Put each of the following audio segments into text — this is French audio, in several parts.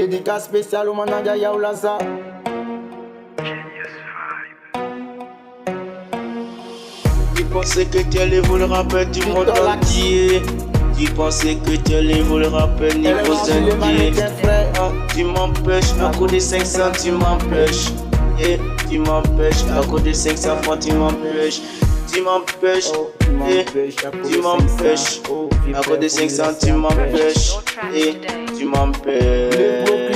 Dédicace spéciale au manager Yaoulaza. Tu pensais que tu allais voler le rappel du monde entier. Tu pensais que tu allais voler le rappel niveau entier. Tu m'empêches à cause des 500, tu m'empêches. Et tu m'empêches à cause des 500 francs, tu m'empêches. Tu m'empêches, tu m'empêches. À cause des 500, tu m'empêches. Et tu m'empêches.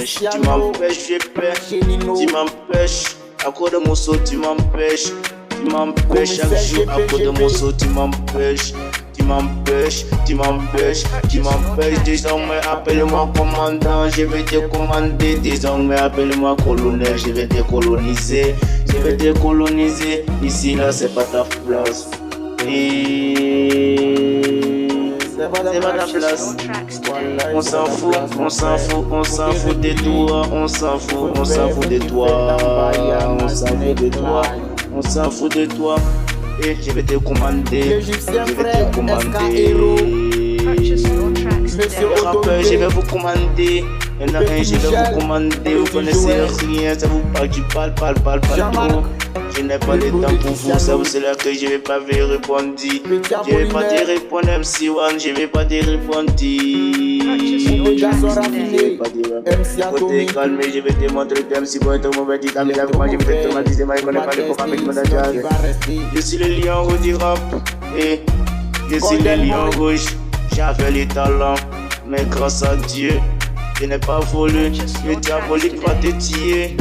Tu m'empêches, j'ai peur. Tu m'empêches. À cause de mon saut, tu m'empêches. Tu m'empêches chaque jour. À cause de mon saut, tu m'empêches. Tu m'empêches, tu m'empêches, tu m'empêches. Désormais appelle-moi commandant, je vais te commander. Désormais appelle-moi colonel, je vais te coloniser. Je vais te coloniser. Ici là c'est pas ta place. C'est pas ta place. On s'en fout, on s'en fout, on s'en fout de toi. On s'en fout, on s'en fout de toi. On s'en fout de toi. On s'en fout de toi. Et je vais te commander. Je vais te commander. Rappeur, je vais vous commander. Il y en a un, je vais vous commander. Vous connaissez rien, ça vous parle, tu parles trop. Je n'ai pas le temps pour vous, ça c'est là que je vais pas vous répondre. Je vais pas te répondre MC1, je vais pas te répondre. Faut te calmer, je vais te montrer que MC1 est un mauvais dit. Je vais te traumatiser, mais je connais pas le corps avec mon adjacent. Je suis le lion rouge du rap, et je suis le lion rouge. J'avais les talents, mais grâce à Dieu, je n'ai pas volé. Le diabolique va te tuer.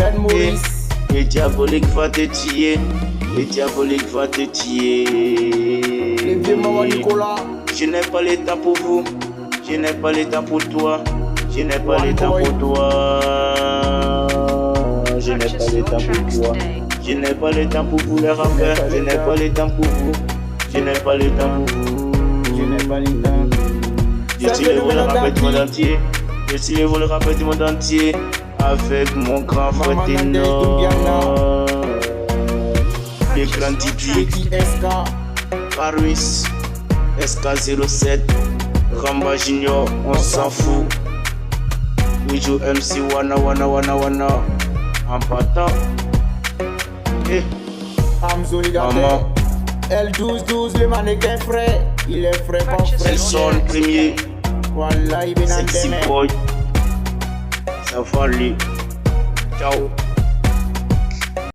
Le diabolique va te tuer. Le diabolique va te tuer. Je n'ai pas le temps pour vous. Je n'ai pas le temps pour toi. Je n'ai pas le temps pour toi. Je n'ai pas le temps pour toi. Je n'ai pas le temps pour vous les rappeurs. Je n'ai pas le temps pour vous. Je n'ai pas le temps pour vous. Je n'ai pas le temps. Je suis le voleur rappeur du monde entier. Je suis le voleur rappeur du monde entier. Avec mon grand frère ténor, le grand Didi, Paris, SK07, Ramba Junior, on s'en fout. We joue MC Wana, en partant. Maman, L12, le mannequin frais, il est frais pas frais. elle sonne premier, Voilà, il est sexy boy. Ça va aller. Ciao.